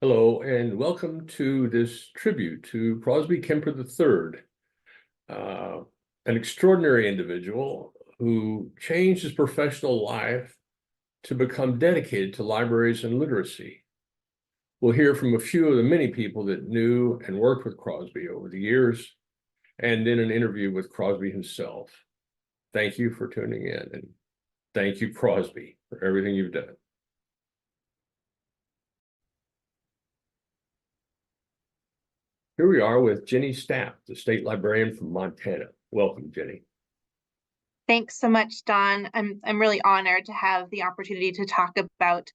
Hello, and welcome to this tribute to Crosby Kemper III, an extraordinary individual who changed his professional life to become dedicated to libraries and literacy. We'll hear from a few of the many people that knew and worked with Crosby over the years, and in an interview with Crosby himself. Thank you for tuning in, and thank you, Crosby, for everything you've done. Here we are with Jenny Stapp, the state librarian from Montana. Welcome, Jenny. Thanks so much, Don. I'm really honored to have the opportunity to talk about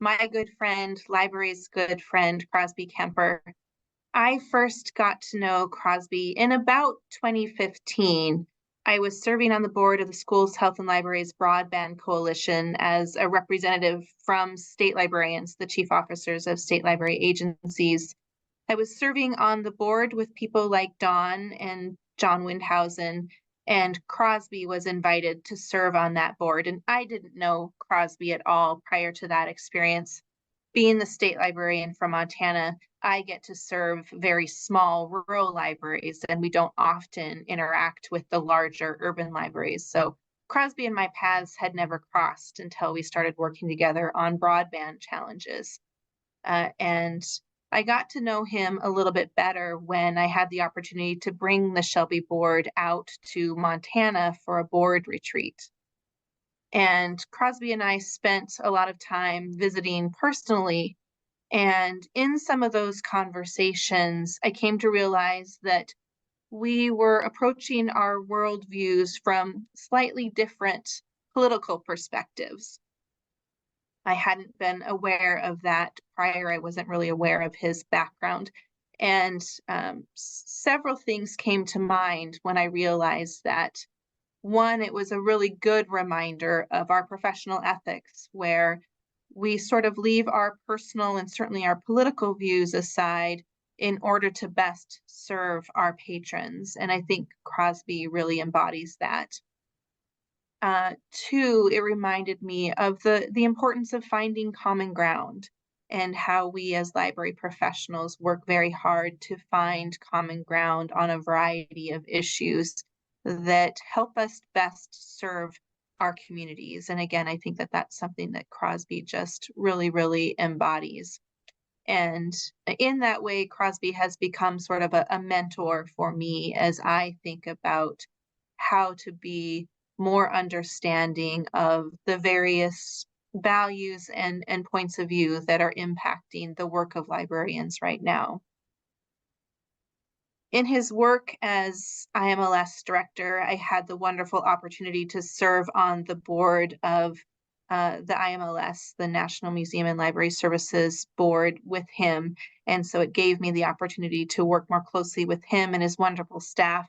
my good friend, library's good friend, Crosby Kemper. I first got to know Crosby in about 2015. I was serving on the board of the Schools, Health, and Libraries Broadband Coalition as a representative from state librarians, the chief officers of state library agencies. I was serving on the board with people like Don and John Windhausen, and Crosby was invited to serve on that board. And I didn't know Crosby at all prior to that experience. Being the state librarian from Montana, I get to serve very small rural libraries, and we don't often interact with the larger urban libraries. So Crosby and my paths had never crossed until we started working together on broadband challenges. And I got to know him a little bit better when I had the opportunity to bring the Shelby board out to Montana for a board retreat. And Crosby and I spent a lot of time visiting personally. And in some of those conversations, I came to realize that we were approaching our worldviews from slightly different political perspectives. I hadn't been aware of that prior. I wasn't really aware of his background. And several things came to mind when I realized that. One, it was a really good reminder of our professional ethics, where we sort of leave our personal and certainly our political views aside in order to best serve our patrons. And I think Crosby really embodies that. Two, it reminded me of the importance of finding common ground and how we as library professionals work very hard to find common ground on a variety of issues that help us best serve our communities. And again, I think that that's something that Crosby just really, really embodies. And in that way, Crosby has become sort of a mentor for me as I think about how to be more understanding of the various values and points of view that are impacting the work of librarians right now. In his work as IMLS director, I had the wonderful opportunity to serve on the board of the IMLS, the National Museum and Library Services Board, with him. And so it gave me the opportunity to work more closely with him and his wonderful staff.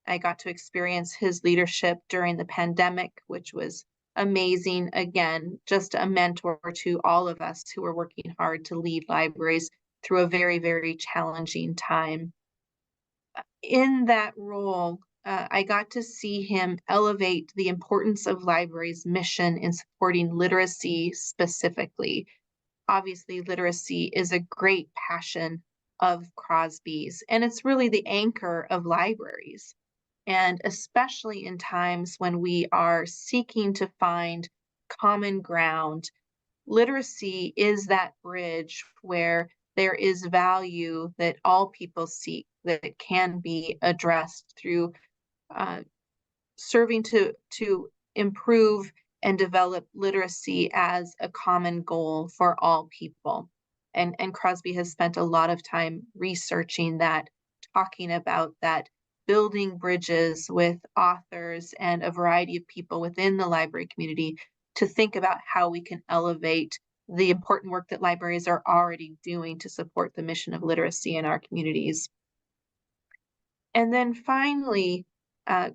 I got to experience his leadership during the pandemic, which was amazing. Again, just a mentor to all of us who are working hard to lead libraries through a very, very challenging time. In that role, I got to see him elevate the importance of libraries' mission in supporting literacy specifically. Obviously, literacy is a great passion of Crosby's, and it's really the anchor of libraries. And especially in times when we are seeking to find common ground, literacy is that bridge where there is value that all people seek that can be addressed through serving to improve and develop literacy as a common goal for all people. And Crosby has spent a lot of time researching that, talking about that, building bridges with authors and a variety of people within the library community to think about how we can elevate the important work that libraries are already doing to support the mission of literacy in our communities. And then finally,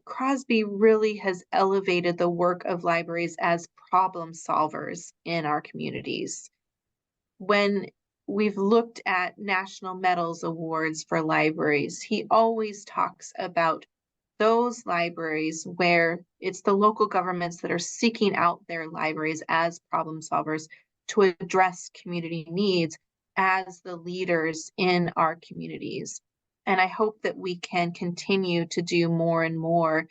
Crosby really has elevated the work of libraries as problem solvers in our communities. When we've looked at national medals awards for libraries, he always talks about those libraries where it's the local governments that are seeking out their libraries as problem solvers to address community needs, as the leaders in our communities. And I hope that we can continue to do more and more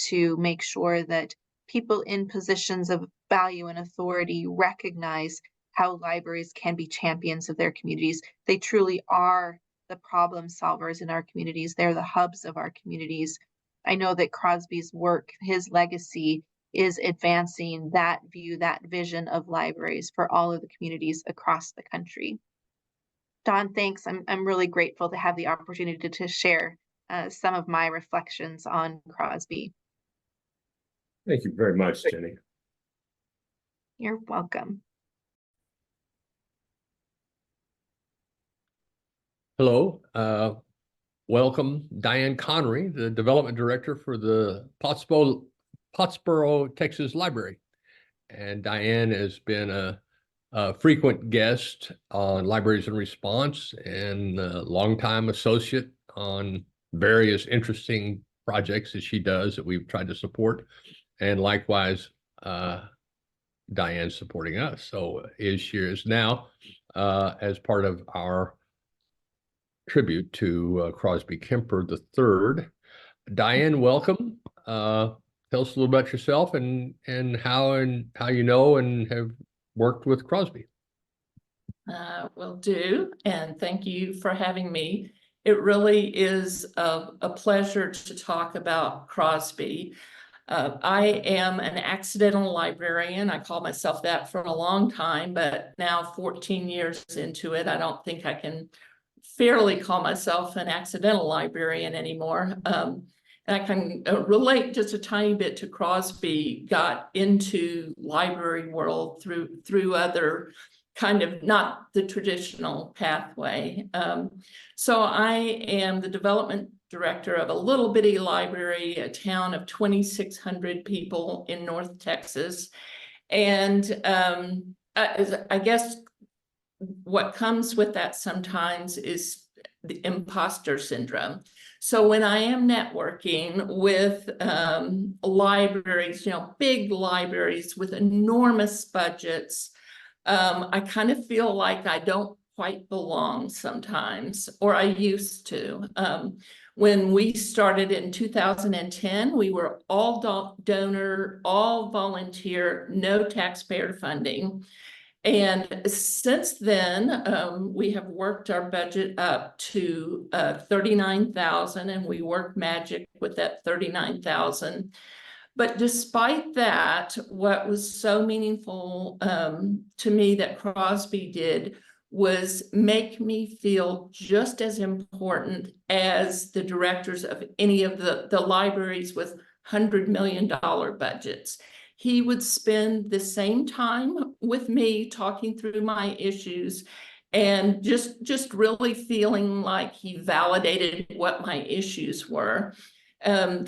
to make sure that people in positions of value and authority recognize how libraries can be champions of their communities. They truly are the problem solvers in our communities. They're the hubs of our communities. I know that Crosby's work, his legacy, is advancing that view, that vision of libraries for all of the communities across the country. Don, thanks. I'm really grateful to have the opportunity to share some of my reflections on Crosby. Thank you very much, Jenny. You're welcome. Hello, welcome Diane Connery, the Development Director for the Pottsboro, Texas Library. And Diane has been a frequent guest on Libraries in Response and a longtime associate on various interesting projects that she does that we've tried to support. And likewise, Diane's supporting us. So she is now as part of our tribute to Crosby Kemper III. Diane, welcome. Tell us a little about yourself and how you know and have worked with Crosby. Will do, and thank you for having me. It really is a pleasure to talk about Crosby. I am an accidental librarian. I call myself that for a long time, but now 14 years into it, I don't think I can fairly call myself an accidental librarian anymore. And I can relate just a tiny bit to Crosby. Got into library world through other kind of not the traditional pathway. So I am the development director of a little bitty library, a town of 2,600 people in North Texas. And I guess what comes with that sometimes is the imposter syndrome. So when I am networking with libraries, big libraries with enormous budgets, I kind of feel like I don't quite belong sometimes, or I used to. When we started in 2010, we were all donor, all volunteer, no taxpayer funding. And since then, we have worked our budget up to 39,000, and we work magic with that 39,000. But despite that, what was so meaningful to me that Crosby did was make me feel just as important as the directors of any of the libraries with $100 million budgets. He would spend the same time with me talking through my issues and just really feeling like he validated what my issues were.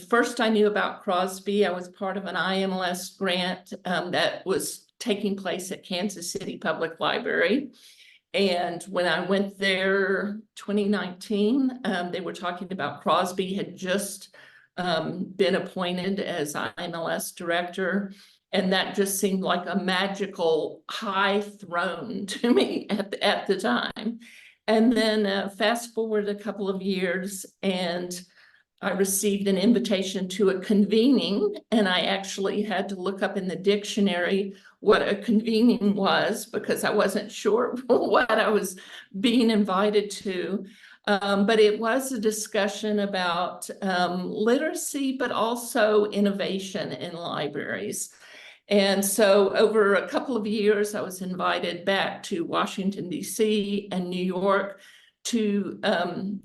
First, I knew about Crosby. I was part of an IMLS grant that was taking place at Kansas City Public Library. And when I went there 2019, they were talking about Crosby had just been appointed as IMLS director. And that just seemed like a magical high throne to me at the time. And then fast forward a couple of years, and I received an invitation to a convening, and I actually had to look up in the dictionary what a convening was because I wasn't sure what I was being invited to. But it was a discussion about literacy, but also innovation in libraries. And so over a couple of years, I was invited back to Washington, D.C. and New York to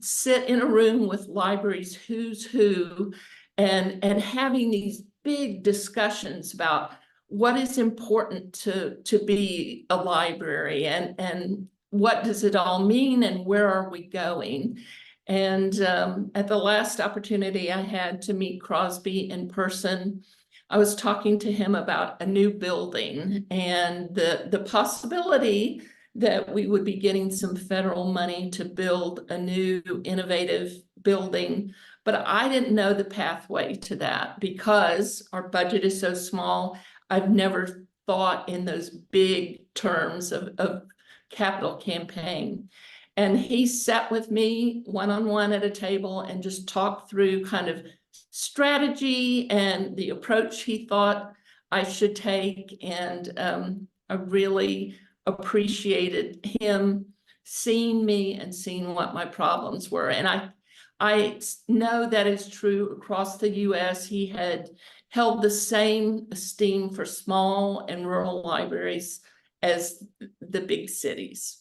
sit in a room with libraries who's who and having these big discussions about what is important to be a library and what does it all mean and where are we going. And at the last opportunity I had to meet Crosby in person, I was talking to him about a new building and the possibility that we would be getting some federal money to build a new innovative building. But I didn't know the pathway to that because our budget is so small. I've never thought in those big terms of capital campaign. And he sat with me one-on-one at a table and just talked through kind of strategy and the approach he thought I should take. And I really appreciated him seeing me and seeing what my problems were. And I know that is true across the US. He had held the same esteem for small and rural libraries as the big cities.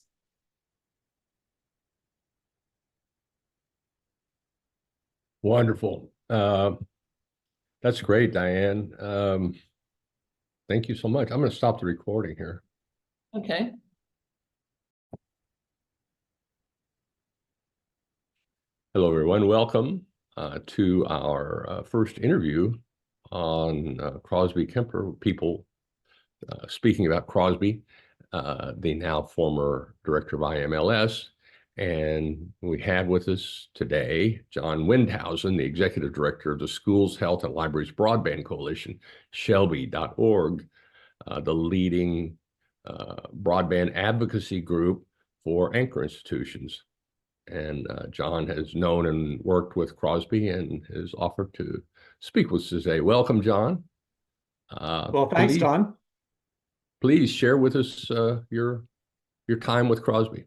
Wonderful. That's great, Diane. Thank you so much. I'm going to stop the recording here. Okay. Hello, everyone. Welcome to our first interview on Crosby Kemper, people speaking about Crosby, the now former director of IMLS. And we have with us today John Windhausen, the executive director of the Schools, Health, and Libraries Broadband Coalition, Shelby.org, the leading broadband advocacy group for anchor institutions. And John has known and worked with Crosby and has offered to speak with us today. Welcome, John. Well, thanks, Don. Please share with us your time with Crosby.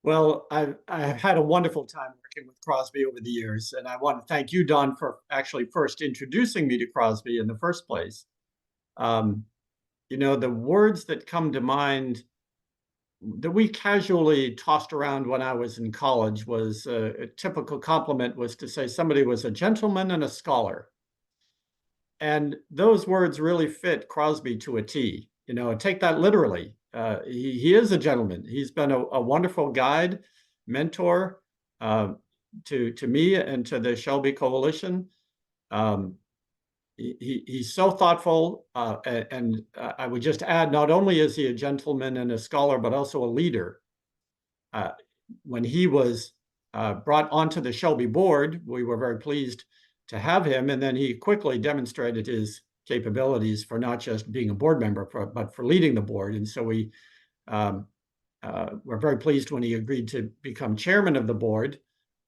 Well, I've had a wonderful time working with Crosby over the years, and I want to thank you, Don, for actually first introducing me to Crosby in the first place. You know, the words that come to mind that we casually tossed around when I was in college was a typical compliment was to say somebody was a gentleman and a scholar. And those words really fit Crosby to a T. You know, take that literally. He is a gentleman. He's been a wonderful guide, mentor to me and to the Shelby Coalition. He's so thoughtful, and I would just add, not only is he a gentleman and a scholar, but also a leader. When he was brought onto the Shelby board, we were very pleased to have him, and then he quickly demonstrated his capabilities for not just being a board member, but for leading the board. And so we were very pleased when he agreed to become chairman of the board.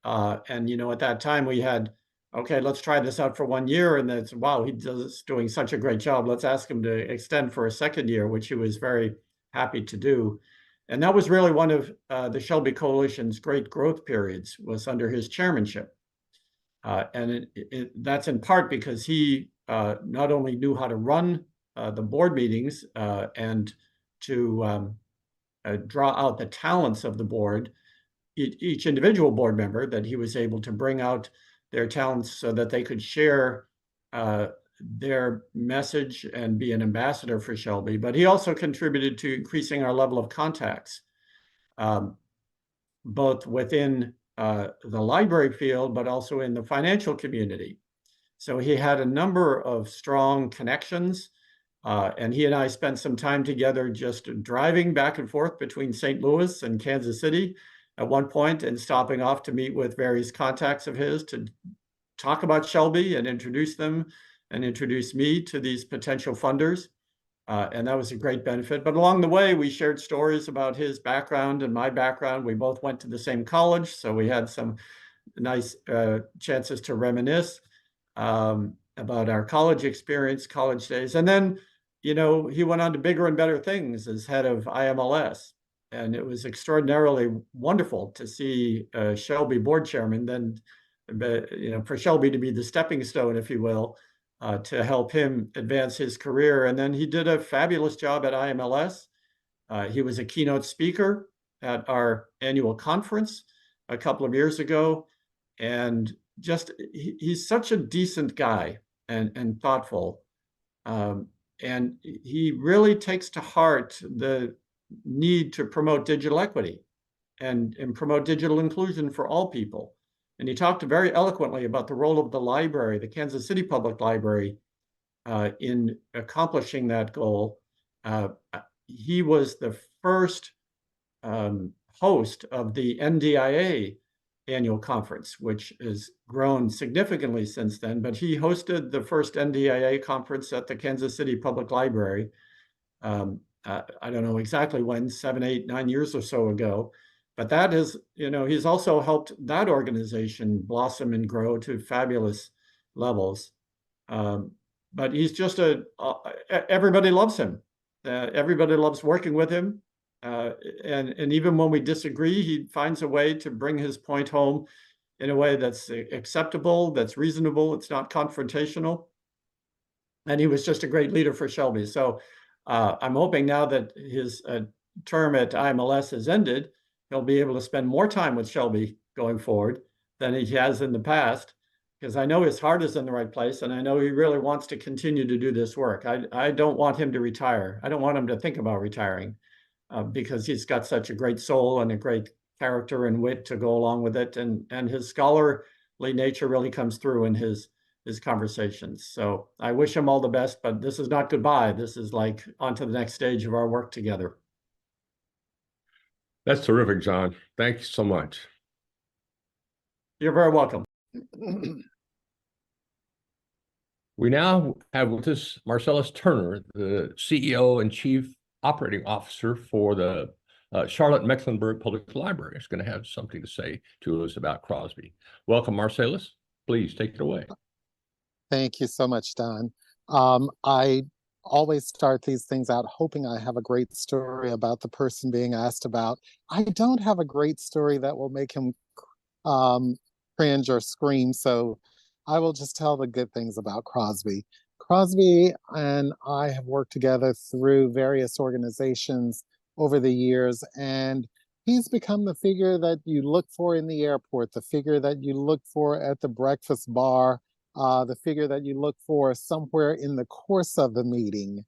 And, you know, at that time we had, okay, let's try this out for 1 year. And that's, wow, he's doing such a great job. Let's ask him to extend for a second year, which he was very happy to do. And that was really one of the Shelby Coalition's great growth periods, was under his chairmanship. And that's in part because he not only knew how to run the board meetings and to draw out the talents of the board, each individual board member, that he was able to bring out their talents so that they could share their message and be an ambassador for Shelby. But he also contributed to increasing our level of contacts, both within the library field, but also in the financial community. So he had a number of strong connections, and he and I spent some time together just driving back and forth between St. Louis and Kansas City at one point, and stopping off to meet with various contacts of his to talk about Shelby and introduce them and introduce me to these potential funders. And that was a great benefit. But along the way, we shared stories about his background and my background. We both went to the same college, so we had some nice chances to reminisce about our college experience, college days. And then, you know, he went on to bigger and better things as head of IMLS. And it was extraordinarily wonderful to see Shelby board chairman, then, you know, for Shelby to be the stepping stone, if you will, to help him advance his career. And then he did a fabulous job at IMLS. He was a keynote speaker at our annual conference a couple of years ago. And just, he's such a decent guy and thoughtful. And he really takes to heart the need to promote digital equity and promote digital inclusion for all people. And he talked very eloquently about the role of the library, the Kansas City Public Library, in accomplishing that goal. He was the first host of the NDIA annual conference, which has grown significantly since then. But he hosted the first NDIA conference at the Kansas City Public Library I don't know exactly when, 7, 8, 9 years or so ago. But that is, he's also helped that organization blossom and grow to fabulous levels. But he's just everybody loves him. Everybody loves working with him. And even when we disagree, he finds a way to bring his point home in a way that's acceptable, that's reasonable, it's not confrontational. And he was just a great leader for Shelby. So I'm hoping now that his term at IMLS has ended, he'll be able to spend more time with Shelby going forward than he has in the past, because I know his heart is in the right place, and I know he really wants to continue to do this work. I don't want him to retire. I don't want him to think about retiring, because he's got such a great soul and a great character and wit to go along with it, and his scholarly nature really comes through in his conversations. So I wish him all the best, but this is not goodbye. This is like on to the next stage of our work together. That's terrific, John. Thank you so much. You're very welcome. We now have with us Marcellus Turner, the CEO and Chief Operating Officer for the Charlotte-Mecklenburg Public Library. Is going to have something to say to us about Crosby. Welcome, Marcellus. Please take it away. Thank you so much, Don. I always start these things out hoping I have a great story about the person being asked about. I don't have a great story that will make him cringe or scream, so I will just tell the good things about Crosby. Crosby and I have worked together through various organizations over the years, and he's become the figure that you look for in the airport, the figure that you look for at the breakfast bar, the figure that you look for somewhere in the course of the meeting,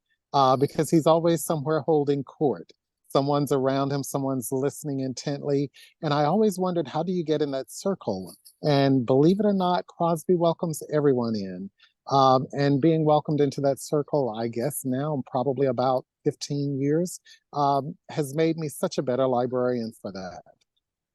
because he's always somewhere holding court. Someone's around him, someone's listening intently. And I always wondered, how do you get in that circle? And believe it or not, Crosby welcomes everyone in. And being welcomed into that circle, I guess now probably about 15 years, has made me such a better librarian for that.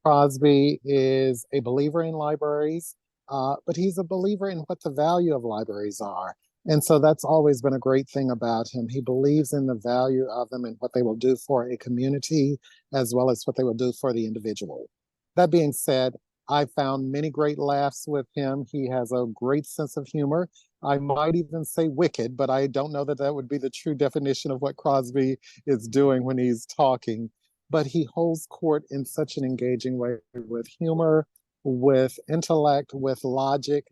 Crosby is a believer in libraries, but he's a believer in what the value of libraries are. And so that's always been a great thing about him. He believes in the value of them and what they will do for a community, as well as what they will do for the individual. That being said, I found many great laughs with him. He has a great sense of humor. I might even say wicked, but I don't know that that would be the true definition of what Crosby is doing when he's talking. But he holds court in such an engaging way, with humor, with intellect, with logic,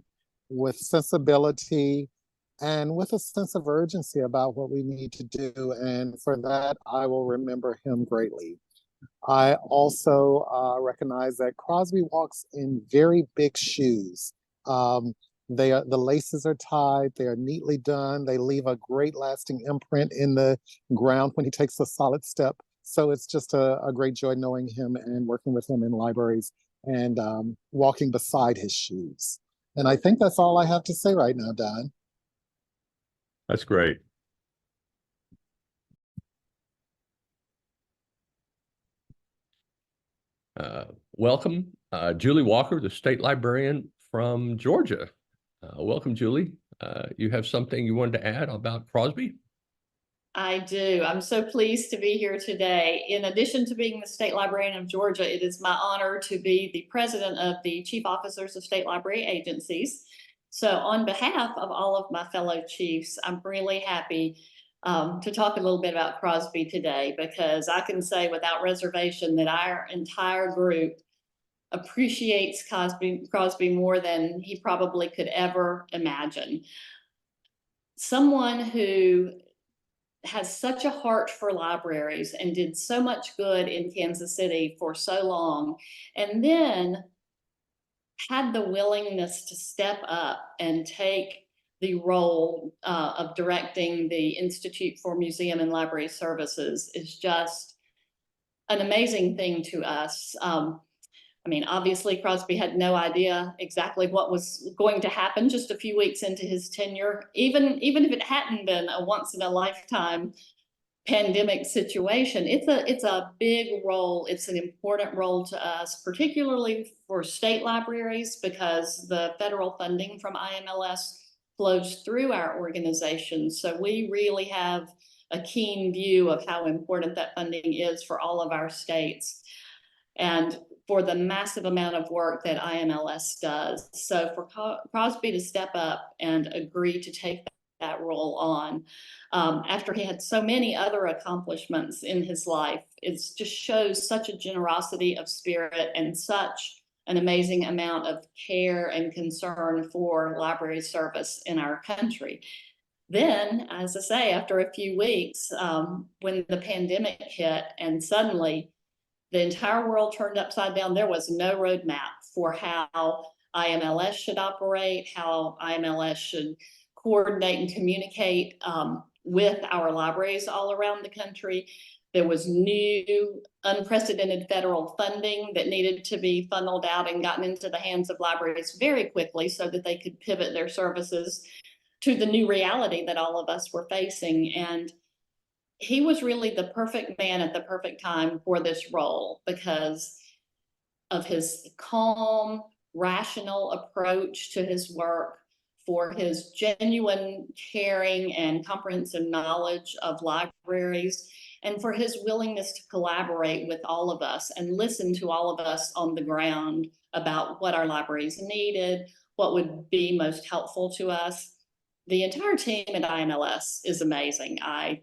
with sensibility, and with a sense of urgency about what we need to do. And for that, I will remember him greatly. I also recognize that Crosby walks in very big shoes. The laces are tied, they are neatly done, they leave a great lasting imprint in the ground when he takes a solid step. So it's just a great joy knowing him and working with him in libraries and walking beside his shoes. And I think that's all I have to say right now, Don. That's great. Welcome, Julie Walker, the state librarian from Georgia. Welcome, Julie. You have something you wanted to add about Crosby? I do. I'm so pleased to be here today. In addition to being the state librarian of Georgia, it is my honor to be the president of the Chief Officers of State Library Agencies. So on behalf of all of my fellow chiefs, I'm really happy to talk a little bit about Crosby today, because I can say without reservation that our entire group appreciates Crosby more than he probably could ever imagine. Someone who has such a heart for libraries and did so much good in Kansas City for so long, and then had the willingness to step up and take the role of directing the Institute for Museum and Library Services is just an amazing thing to us. I mean, obviously Crosby had no idea exactly what was going to happen just a few weeks into his tenure, even if it hadn't been a once in a lifetime pandemic situation. It's a big role. It's an important role to us, particularly for state libraries, because the federal funding from IMLS flows through our organization. So we really have a keen view of how important that funding is for all of our states and for the massive amount of work that IMLS does. So for Crosby to step up and agree to take that role on, after he had so many other accomplishments in his life, it just shows such a generosity of spirit and such an amazing amount of care and concern for library service in our country. Then, as I say, after a few weeks, when the pandemic hit and suddenly the entire world turned upside down, there was no roadmap for how IMLS should operate, how IMLS should coordinate and communicate with our libraries all around the country. There was new, unprecedented federal funding that needed to be funneled out and gotten into the hands of libraries very quickly so that they could pivot their services to the new reality that all of us were facing. And he was really the perfect man at the perfect time for this role because of his calm, rational approach to his work, for his genuine caring and comprehensive knowledge of libraries, and for his willingness to collaborate with all of us and listen to all of us on the ground about what our libraries needed, what would be most helpful to us. The entire team at IMLS is amazing. I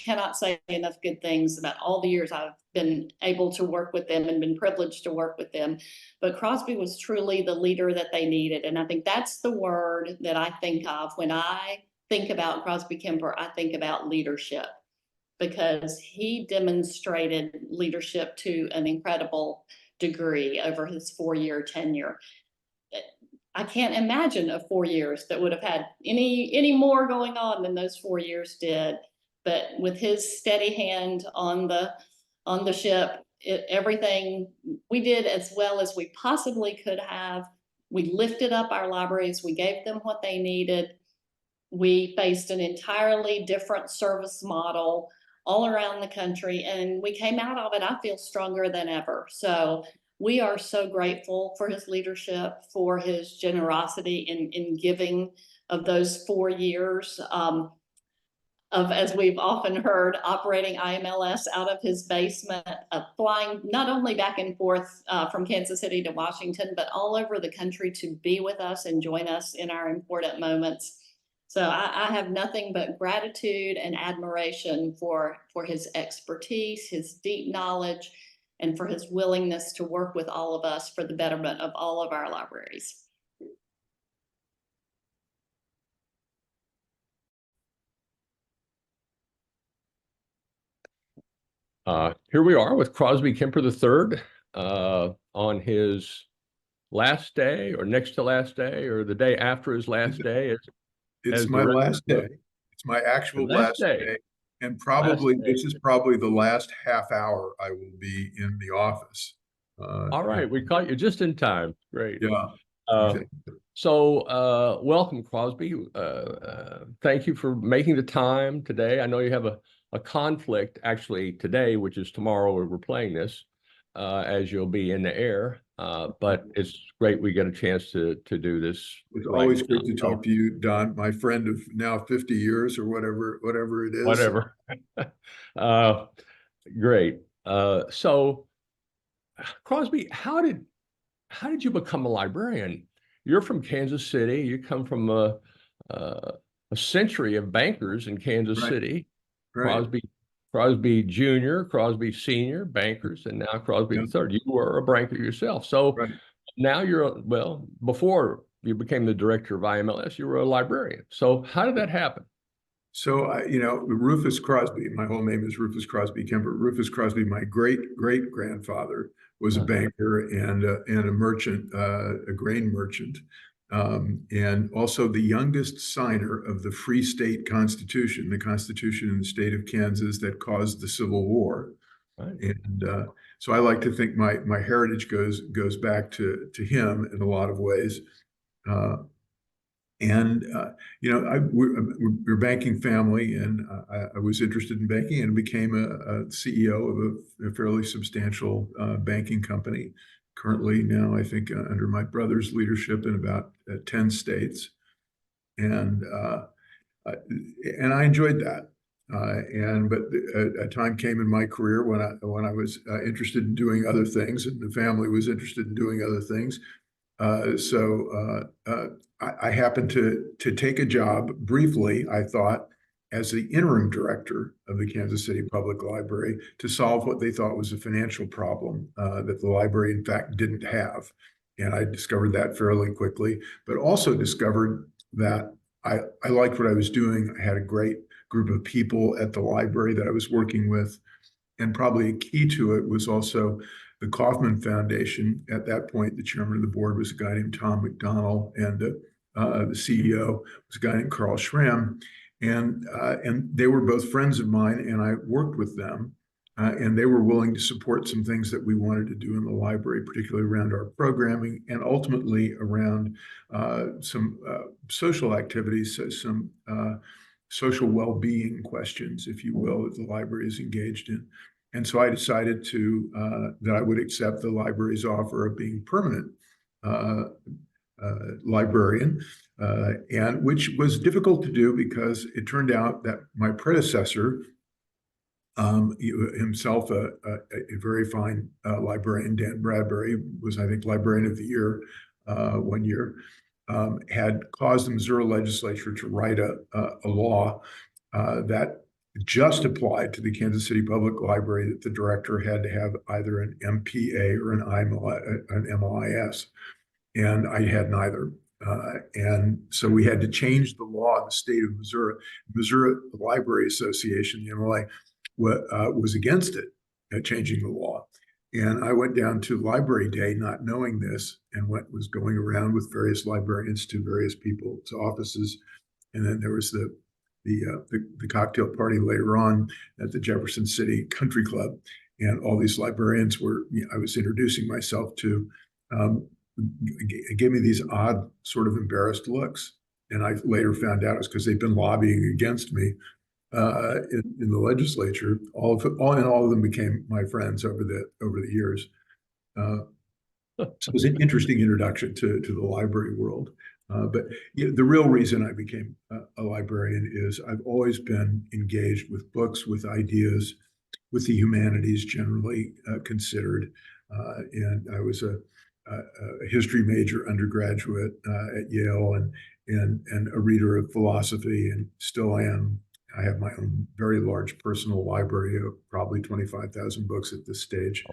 cannot say enough good things about all the years I've been able to work with them and been privileged to work with them. But Crosby was truly the leader that they needed. And I think that's the word that I think of when I think about Crosby Kemper. I think about leadership, because he demonstrated leadership to an incredible degree over his 4-year tenure. I can't imagine a 4 years that would have had any more going on than those 4 years did. But with his steady hand on the ship, everything we did as well as we possibly could have. We lifted up our libraries. We gave them what they needed. We faced an entirely different service model all around the country, and we came out of it, I feel, stronger than ever. So we are so grateful for his leadership, for his generosity in giving of those 4 years of, as we've often heard, operating IMLS out of his basement, flying not only back and forth from Kansas City to Washington, but all over the country to be with us and join us in our important moments. So I have nothing but gratitude and admiration for his expertise, his deep knowledge, and for his willingness to work with all of us for the betterment of all of our libraries. Here we are with Crosby Kemper III on his last day, or next to last day, or the day after his last day. It's my last day. It's my actual last day. And probably this is probably the last half hour I will be in the office. All right, we caught you just in time. Great. Yeah. So welcome, Crosby. Thank you for making the time today. I know you have a conflict actually today, which is tomorrow where we're playing this, as you'll be in the air. But it's great we get a chance to do this. It's always good to talk to you, Don, my friend of now 50 years or whatever it is. Whatever. Great. So Crosby, how did you become a librarian? You're from Kansas City. You come from a century of bankers in Kansas City. Right. Crosby Jr., Crosby Sr., bankers, and now Crosby III. You were a banker yourself. So now you're, well, before you became the director of IMLS, you were a librarian. So how did that happen? So, Rufus Crosby, my whole name is Rufus Crosby Kemper. Rufus Crosby, my great-great-grandfather, was a banker and a merchant, a grain merchant, and also the youngest signer of the Free State Constitution, the Constitution in the state of Kansas that caused the Civil War. Right. And so I like to think my heritage goes back to him in a lot of ways. We're a banking family, and I was interested in banking and became a CEO of a fairly substantial banking company. Currently now, I think, under my brother's leadership in about 10 states. And I enjoyed that. But a time came in my career when I was interested in doing other things, and the family was interested in doing other things. I happened to take a job briefly, I thought, as the interim director of the Kansas City Public Library to solve what they thought was a financial problem that the library, in fact, didn't have. And I discovered that fairly quickly, but also discovered that I liked what I was doing. I had a great group of people at the library that I was working with. And probably a key to it was also the Kauffman Foundation. At that point, the chairman of the board was a guy named Tom McDonnell, and the CEO was a guy named Carl Schramm. And they were both friends of mine, and I worked with them. And they were willing to support some things that we wanted to do in the library, particularly around our programming and ultimately around some social activities, some social well-being questions, if you will, that the library is engaged in. And so I decided that I would accept the library's offer of being permanent librarian, and which was difficult to do because it turned out that my predecessor, himself a very fine librarian, Dan Bradbury, was, I think, Librarian of the Year one year, had caused the Missouri legislature to write a law that just applied to the Kansas City Public Library, that the director had to have either an MPA or an MLIS, and I had neither. And so we had to change the law in the state of Missouri. Missouri Library Association, the MLA, was against it, changing the law. And I went down to Library Day not knowing this, and was going around with various librarians to various people's offices. And then there was the cocktail party later on at the Jefferson City Country Club. And all these librarians I was introducing myself to, gave me these odd, sort of embarrassed looks. And I later found out it was because they'd been lobbying against me in the legislature. All of them became my friends over the years. So it was an interesting introduction to the library world. But the real reason I became a librarian is I've always been engaged with books, with ideas, with the humanities generally considered. And I was a history major undergraduate at Yale, and a reader of philosophy, and still am. I have my own very large personal library of probably 25,000 books at this stage.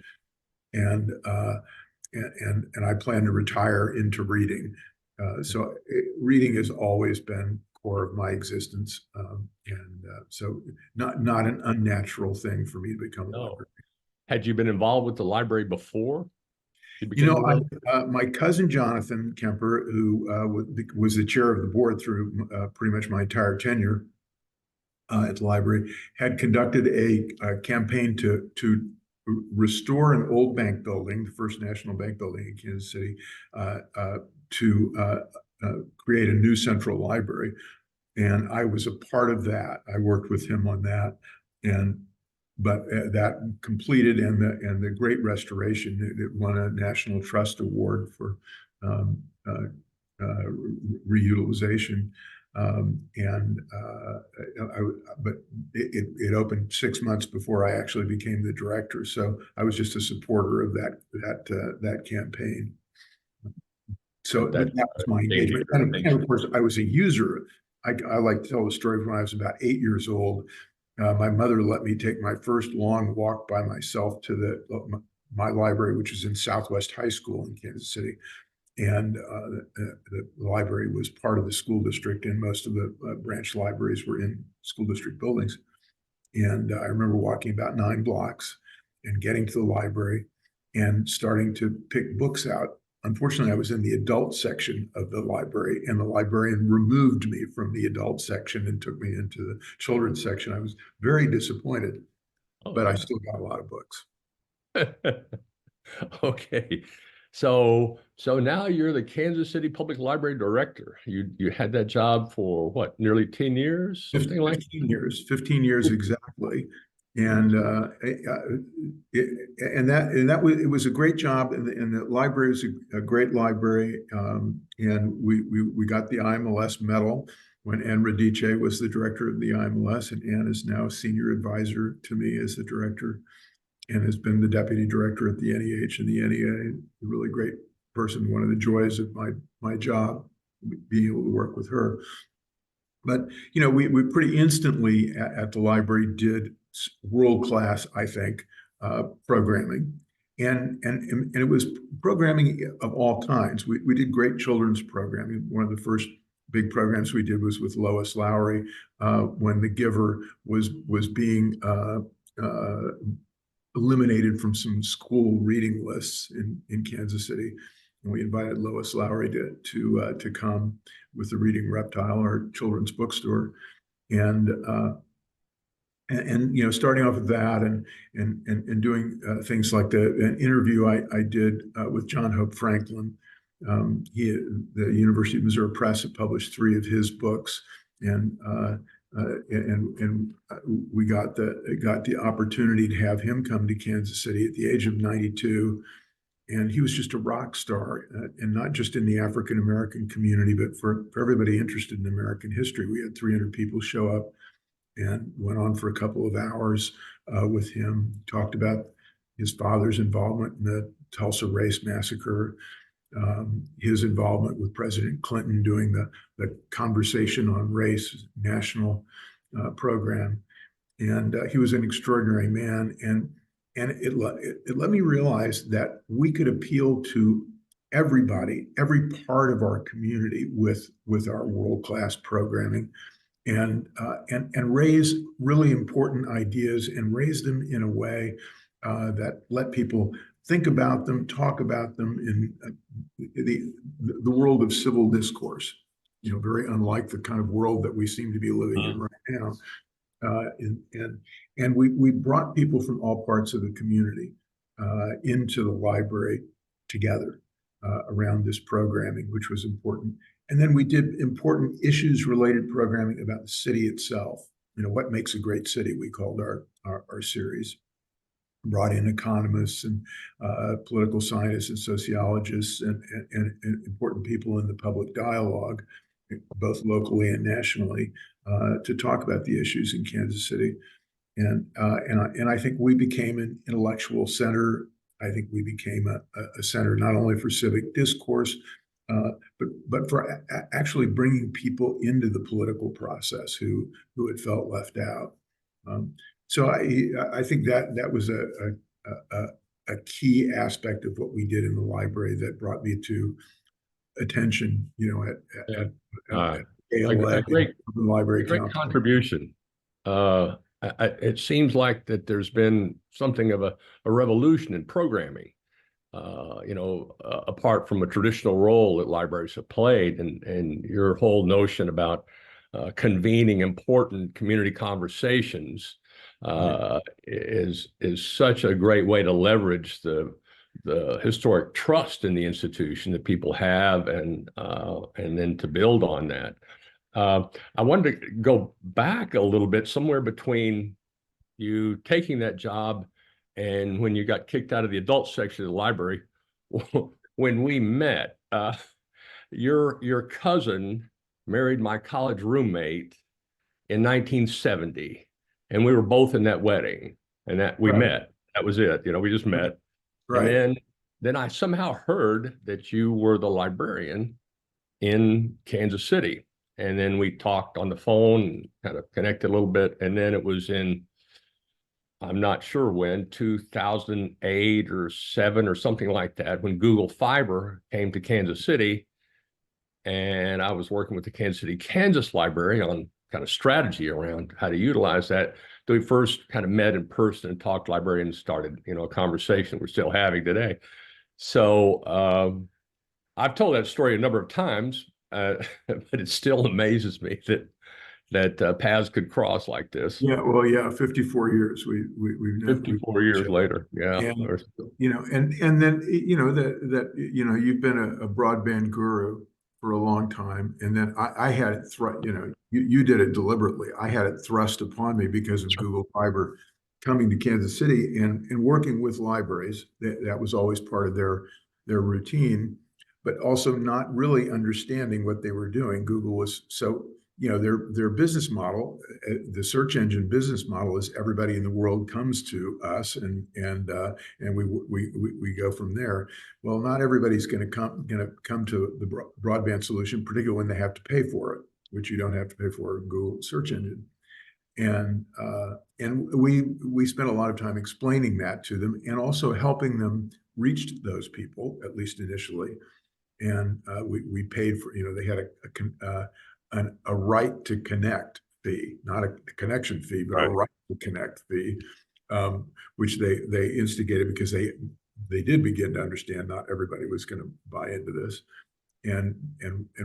And I plan to retire into reading. So reading has always been core of my existence. So not an unnatural thing for me to become a librarian. Had you been involved with the library before? My cousin Jonathan Kemper, who was the chair of the board through pretty much my entire tenure at the library, had conducted a campaign to restore an old bank building, the First National Bank building in Kansas City, to create a new central library. And I was a part of that. I worked with him on that. But that completed, and the Great Restoration, it won a National Trust Award for reutilization. But it opened 6 months before I actually became the director. So I was just a supporter of that campaign. So that was my engagement. And of course, I was a user. I like to tell the story when I was about 8 years old. My mother let me take my first long walk by myself to my library, which is in Southwest High School in Kansas City. And the library was part of the school district, and most of the branch libraries were in school district buildings. And I remember walking about 9 blocks and getting to the library and starting to pick books out. Unfortunately, I was in the adult section of the library, and the librarian removed me from the adult section and took me into the children's section. I was very disappointed, but I still got a lot of books. Okay. So now you're the Kansas City Public Library Director. You had that job for what, nearly 10 years? Something 15 years exactly. And it was a great job, and the library is a great library. And we got the IMLS medal, when Ann Radice was the director of the IMLS, and Ann is now senior advisor to me as the director and has been the deputy director at the NEH and the NEA. A really great person. One of the joys of my job, being able to work with her. But we pretty instantly at the library did world-class, I think, programming, and it was programming of all kinds. We did great children's programming. One of the first big programs we did was with Lois Lowry when The Giver was being eliminated from some school reading lists in Kansas City. And we invited Lois Lowry to come with the Reading Reptile, our children's bookstore, and starting off with that and doing things like an interview I did with John Hope Franklin. The University of Missouri Press had published 3 of his books, and we got the opportunity to have him come to Kansas City at the age of 92. And he was just a rock star, and not just in the African American community, but for everybody interested in American history. We had 300 people show up and went on for a couple of hours with him, talked about his father's involvement in the Tulsa Race Massacre, his involvement with President Clinton doing the Conversation on Race national program. And he was an extraordinary man. And it let me realize that we could appeal to everybody, every part of our community with our world-class programming, and raise really important ideas and raise them in a way that let people think about them, talk about them in the world of civil discourse. Very unlike the kind of world that we seem to be living in right now. And we brought people from all parts of the community into the library together around this programming, which was important. And then we did important issues-related programming about the city itself. What makes a great city, we called our series. Brought in economists and political scientists and sociologists and important people in the public dialogue, both locally and nationally, to talk about the issues in Kansas City. And I think we became an intellectual center. I think we became a center not only for civic discourse, but for actually bringing people into the political process who had felt left out. So I think that was a key aspect of what we did in the library that brought me to attention, at a great library great council. contribution. It seems like that there's been something of a revolution in programming, apart from a traditional role that libraries have played, and your whole notion about convening important community conversations is such a great way to leverage the historic trust in the institution that people have, and then to build on that. I wanted to go back a little bit, somewhere between you taking that job and when you got kicked out of the adult section of the library. When we met, your cousin married my college roommate in 1970, and we were both in that wedding, and that we met. That was it. We just met. Right. And then I somehow heard that you were the librarian in Kansas City. And then we talked on the phone, kind of connected a little bit. And then it was in, I'm not sure when, 2008 or 7 or something like that, when Google Fiber came to Kansas City. And I was working with the Kansas City, Kansas Library on kind of strategy around how to utilize that. So we first kind of met in person and talked library and started, a conversation we're still having today. So I've told that story a number of times, but it still amazes me that paths could cross like this. Yeah, well, yeah, 54 years. We've 54 years later, yeah. And then you've been a broadband guru for a long time, and then I had it you did it deliberately. I had it thrust upon me because of Google Fiber coming to Kansas City and working with libraries. That was always part of their routine, but also not really understanding what they were doing. Google was so you know, their business model, the search engine business model is everybody in the world comes to us, and we go from there. Well, not everybody's going to come to the broadband solution, particularly when they have to pay for it, which you don't have to pay for in Google search engine. And we spent a lot of time explaining that to them, and also helping them reach those people, at least initially. And we paid for, you know, they had a right to connect fee, not a connection fee, but a right to connect fee, which they instigated because they did begin to understand not everybody was going to buy into this, and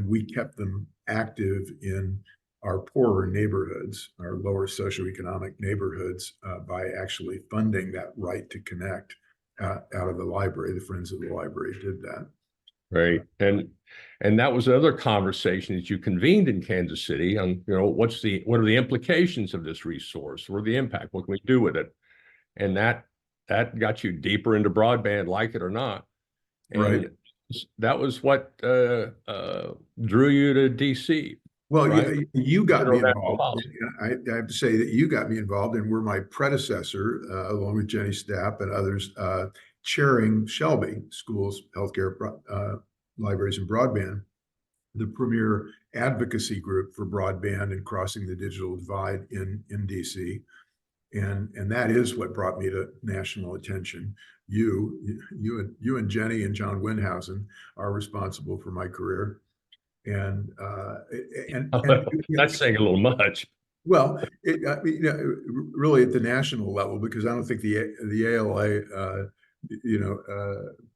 we kept them active in our poorer neighborhoods, our lower socioeconomic neighborhoods, by actually funding that right to connect out of the library. The Friends of the Library did that. Right. And that was another conversation that you convened in Kansas City on, you know, what are the implications of this resource? What are the impact? What can we do with it? And that got you deeper into broadband, like it or not. And right. That was what drew you to DC. Well, right? you got me involved. I have to say that you got me involved, and were my predecessor, along with Jenny Stapp and others, chairing Shelby Schools, Healthcare, Libraries, and Broadband, the premier advocacy group for broadband and crossing the digital divide in DC. And that is what brought me to national attention. You and Jenny and John Windhausen are responsible for my career. And that's saying a little much. Well, really at the national level, because I don't think the ALA,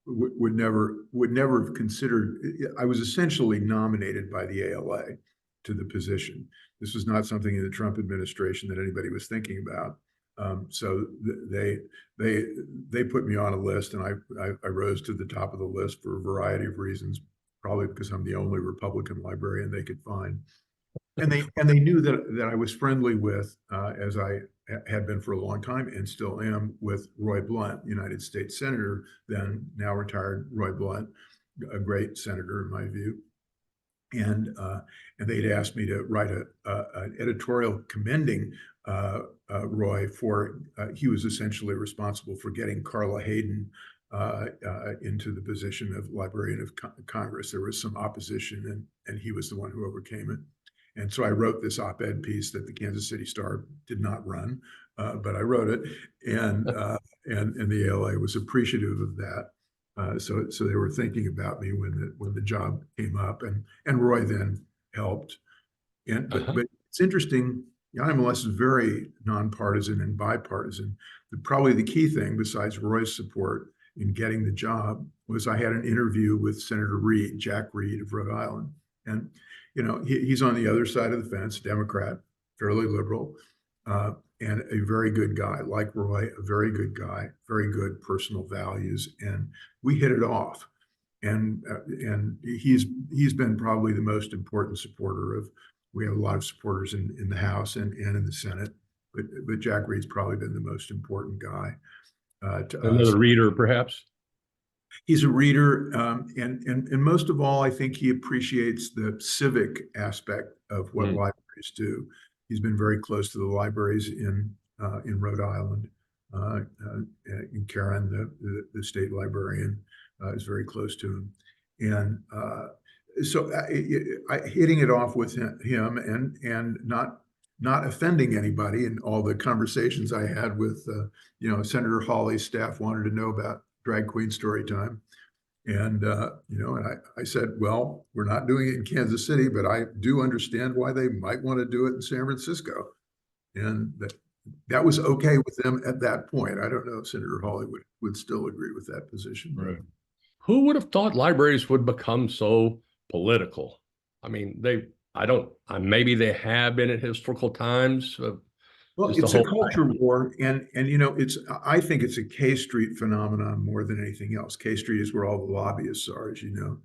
would never have considered. I was essentially nominated by the ALA to the position. This was not something in the Trump administration that anybody was thinking about. So they put me on a list, and I rose to the top of the list for a variety of reasons. Probably because I'm the only Republican librarian they could find, and they knew that I was friendly with, as I had been for a long time and still am, with Roy Blunt, United States Senator, then now retired Roy Blunt, a great senator in my view, and they'd asked me to write an editorial commending Roy for he was essentially responsible for getting Carla Hayden into the position of Librarian of Congress. There was some opposition, and he was the one who overcame it. And so I wrote this op-ed piece that the Kansas City Star did not run, but I wrote it, and the ALA was appreciative of that. So they were thinking about me when the job came up, and Roy then helped. But it's interesting. IMLS is very nonpartisan and bipartisan. Probably the key thing, besides Roy's support in getting the job, was I had an interview with Senator Reed, Jack Reed of Rhode Island. And, he's on the other side of the fence, Democrat, fairly liberal, and a very good guy, like Roy, a very good guy, very good personal values. And we hit it off. And he's been probably the most important supporter of, we have a lot of supporters in the House and in the Senate, but Jack Reed's probably been the most important guy. Another reader, perhaps? He's a reader, and most of all, I think he appreciates the civic aspect of what libraries do. He's been very close to the libraries in Rhode Island. And Karen, the state librarian, is very close to him, and so hitting it off with him and not offending anybody. And all the conversations I had with, Senator Hawley's staff wanted to know about drag queen story time. And, and I said, well, we're not doing it in Kansas City, but I do understand why they might want to do it in San Francisco. And that was okay with them at that point. I don't know if Senator Hawley would still agree with that position. Right. Who would have thought libraries would become so political? I mean, maybe they have been at historical times. Well, it's a culture war, and I think it's a K Street phenomenon more than anything else. K Street is where all the lobbyists are, as you know,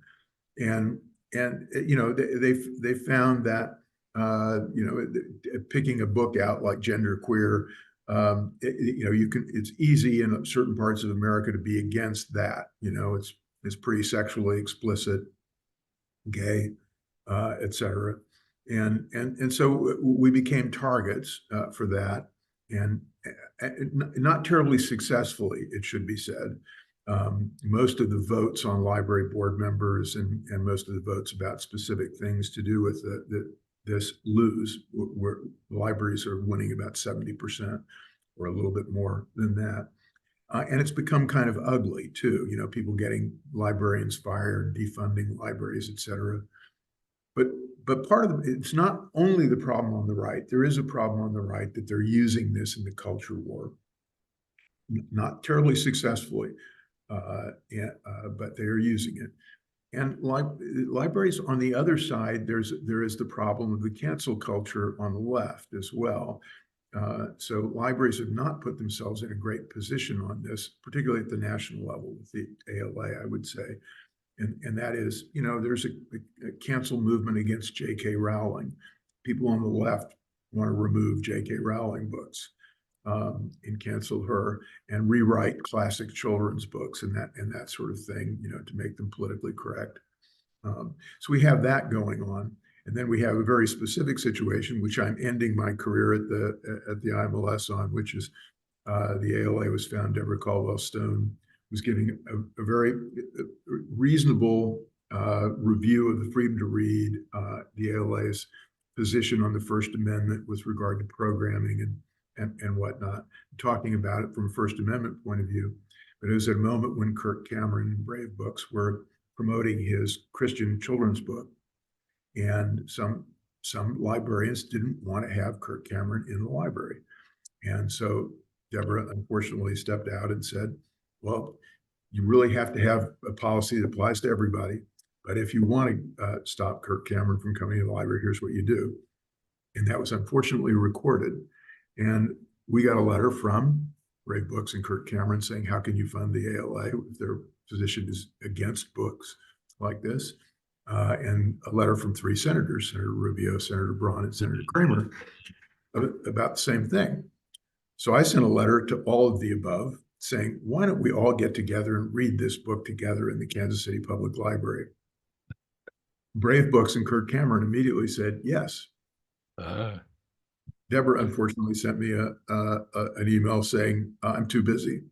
and they found that picking a book out like Genderqueer, it's easy in certain parts of America to be against that. It's pretty sexually explicit, gay, etc. And so we became targets for that, and not terribly successfully, it should be said. Most of the votes on library board members and most of the votes about specific things to do with this lose, where libraries are winning about 70% or a little bit more than that. And it's become kind of ugly too, you know, people getting librarians fired, defunding libraries, et cetera. But part of it's not only the problem on the right. There is a problem on the right that they're using this in the culture war, not terribly successfully, but they are using it. And libraries on the other side, there is the problem of the cancel culture on the left as well. So libraries have not put themselves in a great position on this, particularly at the national level with the ALA, I would say. And that is, you know, there's a cancel movement against J.K. Rowling. People on the left want to remove J.K. Rowling books and cancel her and rewrite classic children's books and that sort of thing, you know, to make them politically correct. So we have that going on. And then we have a very specific situation, which I'm ending my career at the IMLS on, which is the ALA was found, Deborah Caldwell Stone was giving a very reasonable review of the freedom to read, the ALA's position on the First Amendment with regard to programming and whatnot, talking about it from a First Amendment point of view. But it was at a moment when Kirk Cameron and Brave Books were promoting his Christian children's book. And some librarians didn't want to have Kirk Cameron in the library. And so Deborah unfortunately stepped out and said, well, you really have to have a policy that applies to everybody. But if you want to stop Kirk Cameron from coming to the library, here's what you do. And that was unfortunately recorded. And we got a letter from Brave Books and Kirk Cameron saying, how can you fund the ALA if their position is against books like this? And a letter from 3 senators, Senator Rubio, Senator Braun, and Senator Kramer, about the same thing. So I sent a letter to all of the above saying, why don't we all get together and read this book together in the Kansas City Public Library? Brave Books and Kirk Cameron immediately said yes. Deborah unfortunately sent me an email saying, I'm too busy.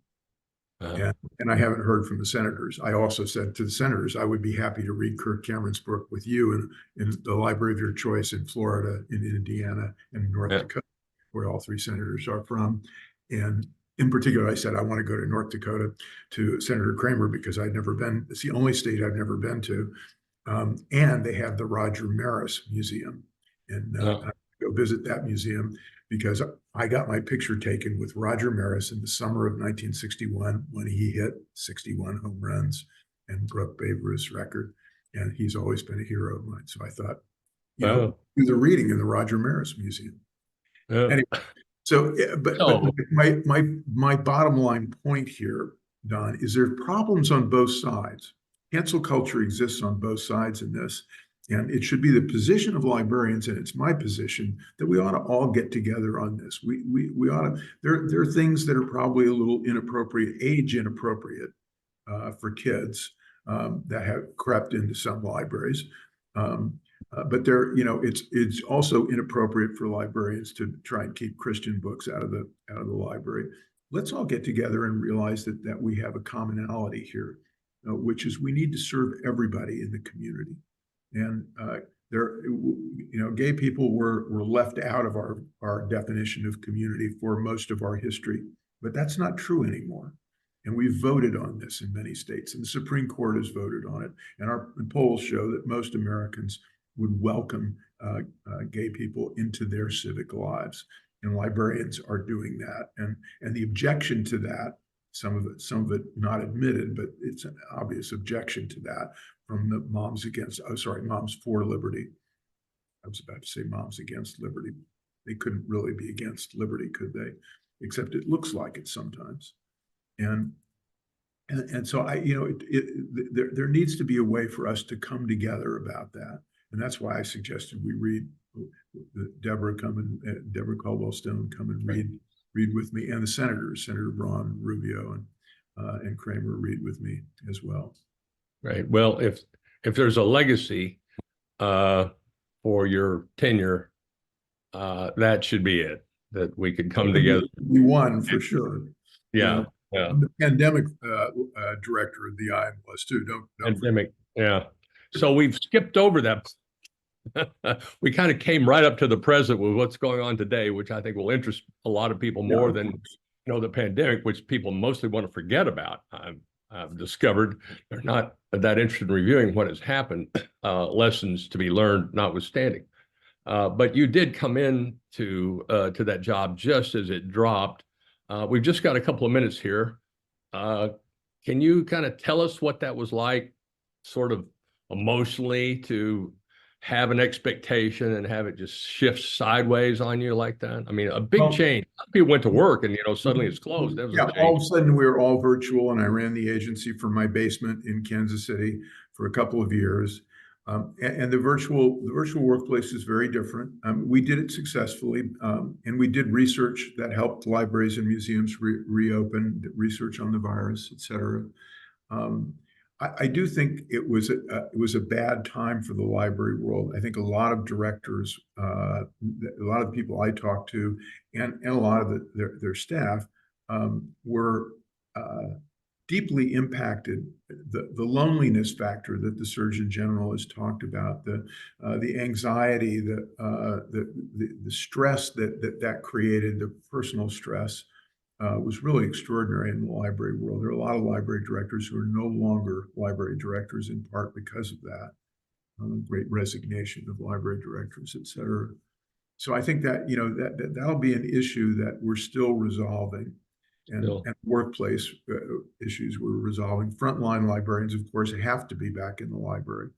And I haven't heard from the senators. I also said to the senators, I would be happy to read Kirk Cameron's book with you in the library of your choice in Florida, in Indiana, and North Dakota, where all 3 senators are from. And in particular, I said, I want to go to North Dakota to Senator Kramer because I'd never been, it's the only state I've never been to. And they have the Roger Maris Museum. And I go visit that museum because I got my picture taken with Roger Maris in the summer of 1961 when he hit 61 home runs and broke Babe Ruth's record. And he's always been a hero of mine. So I thought, you know, do the reading in the Roger Maris Museum. Anyway, so, but my bottom line point here, Don, is there are problems on both sides. Cancel culture exists on both sides in this. And it should be the position of librarians, and it's my position, that we ought to all get together on this. We ought to, there are things that are probably a little inappropriate, age inappropriate for kids that have crept into some libraries. But there, you know, it's also inappropriate for librarians to try and keep Christian books out of the library. Let's all get together and realize that we have a commonality here, which is we need to serve everybody in the community. And there, you know, gay people were left out of our definition of community for most of our history, but that's not true anymore. And we've voted on this in many states, and the Supreme Court has voted on it. And our polls show that most Americans would welcome gay people into their civic lives, and librarians are doing that. And the objection to that, some of it not admitted, but it's an obvious objection to that from the Moms for Liberty. I was about to say Moms Against Liberty. They couldn't really be against liberty, could they? Except it looks like it sometimes. And so there needs to be a way for us to come together about that. And that's why I suggested we read Deborah Caldwell Stone come and read with me, and the senators, Senator Braun, Rubio, and Kramer read with me as well. Right. Well, if there's a legacy for for your tenure, that should be it, that we could come together. We won for sure. Yeah, yeah. I'm the pandemic director of the IMLS too. Don't forget. Pandemic, yeah. So we've skipped over that. We kind of came right up to the present with what's going on today, which I think will interest a lot of people more than the pandemic, which people mostly want to forget about. I've discovered they're not that interested in reviewing what has happened, lessons to be learned notwithstanding. But you did come in to that job just as it dropped. We've just got a couple of minutes here. Can you kind of tell us what that was like, sort of emotionally, to have an expectation and have it just shift sideways on you like that? I mean, a big change. People went to work and, suddenly it's closed. That was a change. All of a sudden we were all virtual, and I ran the agency from my basement in Kansas City for a couple of years. And the virtual workplace is very different. We did it successfully, and we did research that helped libraries and museums reopen, research on the virus, et cetera. I do think it was a bad time for the library world. I think a lot of directors, a lot of people I talked to, and a lot of their staff were deeply impacted. The loneliness factor that the Surgeon General has talked about, the anxiety, the stress that created, the personal stress, was really extraordinary in the library world. There are a lot of library directors who are no longer library directors, in part because of that great resignation of library directors, et cetera. So I think that that'll be an issue that we're still resolving. And workplace issues we're resolving. Frontline librarians, of course, have to be back in the library,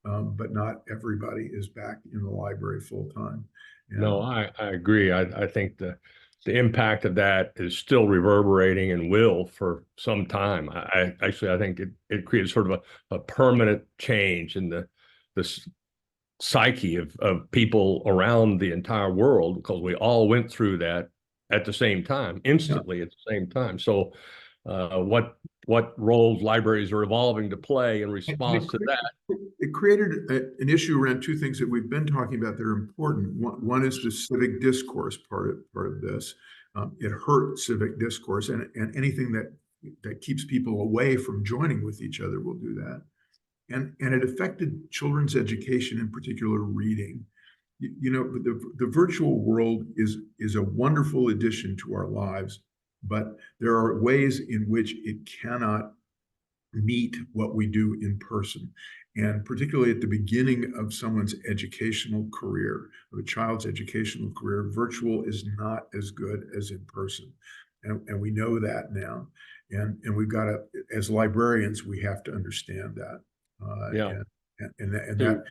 but not everybody is back in the library full time. No, I agree. I think the impact of that is still reverberating and will for some time. I think it creates sort of a permanent change in the psyche of people around the entire world, because we all went through that at the same time, instantly at the same time. So what roles libraries are evolving to play in response to that? It created an issue around two things that we've been talking about that are important. One is the civic discourse part of this. It hurt civic discourse, and anything that keeps people away from joining with each other will do that. And it affected children's education, in particular reading. The virtual world is a wonderful addition to our lives, but there are ways in which it cannot meet what we do in person. And particularly at the beginning of someone's educational career, of a child's educational career, virtual is not as good as in person. And we know that now. And we've got to, as librarians, we have to understand that. And that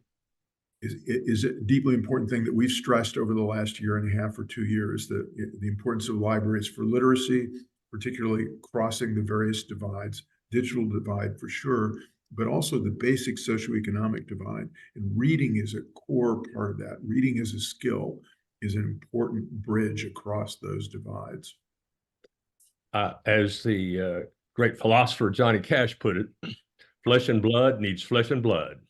is a deeply important thing that we've stressed over the last year and a half or 2 years, the importance of libraries for literacy, particularly crossing the various divides, digital divide for sure, but also the basic socioeconomic divide. And reading is a core part of that. Reading as a skill is an important bridge across those divides. As the great philosopher Johnny Cash put it, flesh and blood needs flesh and blood.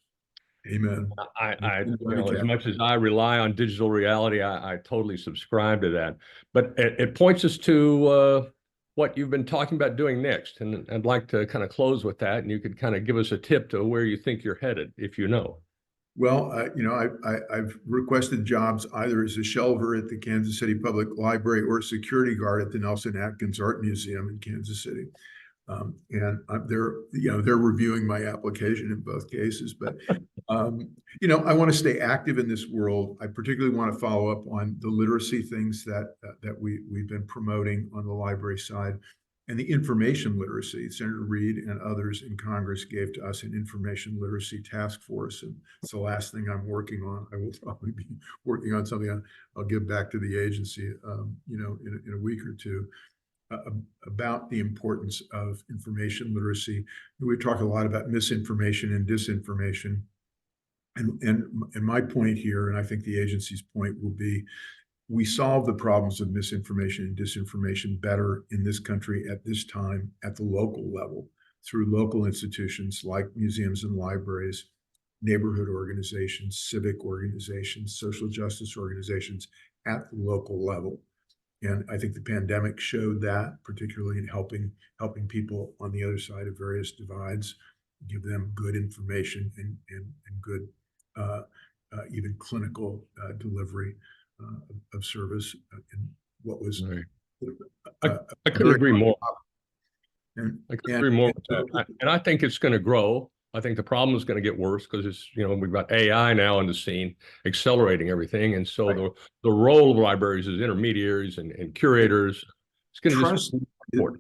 Amen. As much as I rely on digital reality, I totally subscribe to that. But it points us to what you've been talking about doing next. And I'd like to kind of close with that. And you could kind of give us a tip to where you think you're headed, if you know. Well, I've requested jobs either as a shelver at the Kansas City Public Library or security guard at the Nelson Atkins Art Museum in Kansas City. And they're reviewing my application in both cases, but I want to stay active in this world. I particularly want to follow up on the literacy things that we've been promoting on the library side, and the information literacy. Senator Reid and others in Congress gave to us an information literacy task force, and it's the last thing I'm working on. I will probably be working on something I'll give back to the agency, in a week or two. About the importance of information literacy. We talk a lot about misinformation and disinformation. And my point here, and I think the agency's point will be, we solve the problems of misinformation and disinformation better in this country at this time at the local level through local institutions like museums and libraries, neighborhood organizations, civic organizations, social justice organizations at the local level. And I think the pandemic showed that, particularly in helping people on the other side of various divides, give them good information and good even clinical delivery of service in what was. Right. I couldn't agree more. I couldn't agree more with that. And I think it's going to grow. I think the problem is going to get worse because it's, we've got AI now on the scene, accelerating everything. And so Right. the role of libraries as intermediaries and curators, it's going to Trust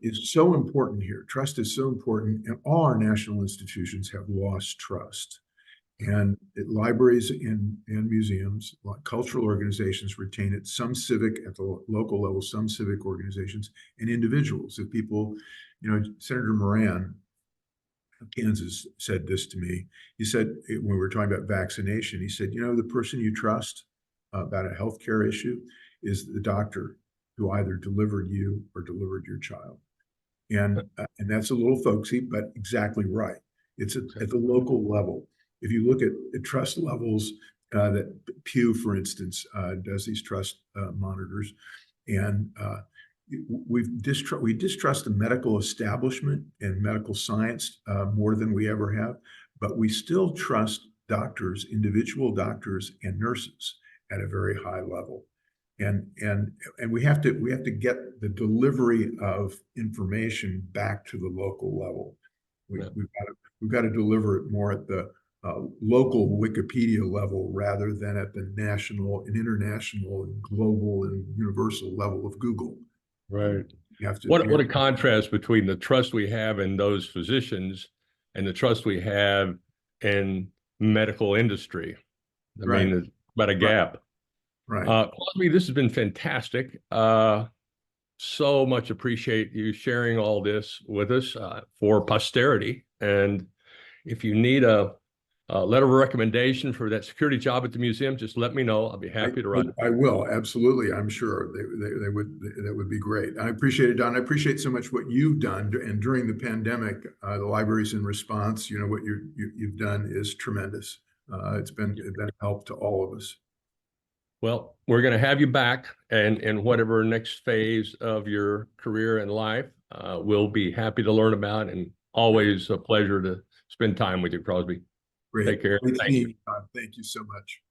is so important here. Trust is so important, and all our national institutions have lost trust. And libraries and museums, cultural organizations retain it, some civic at the local level, some civic organizations, and individuals. If people, Senator Moran of Kansas said this to me. He said, when we were talking about vaccination, he said, the person you trust about a healthcare issue is the doctor who either delivered you or delivered your child. And that's a little folksy, but exactly right. It's at the local level. If you look at trust levels, that Pew, for instance, does these trust monitors, and we distrust the medical establishment and medical science more than we ever have, but we still trust doctors, individual doctors and nurses at a very high level. And we have to get the delivery of information back to the local level. We've got to deliver it more at the local Wikipedia level rather than at the national and international and global and universal level of Google. Right. What a contrast between the trust we have in those physicians and the trust we have in medical industry. I mean, there's about a gap. Right. Crosby, this has been fantastic. So much appreciate you sharing all this with us for posterity. And if you need a letter of recommendation for that security job at the museum, just let me know. I'll be happy to write it. I will, absolutely. I'm sure that would be great. I appreciate it, Don. I appreciate so much what you've done, and during the pandemic, the libraries in response. What you've done is tremendous. It's been a help to all of us. Well, we're going to have you back, and in whatever next phase of your career and life, we'll be happy to learn about, and always a pleasure to spend time with you, Crosby. Great. Take care. Thank you so much.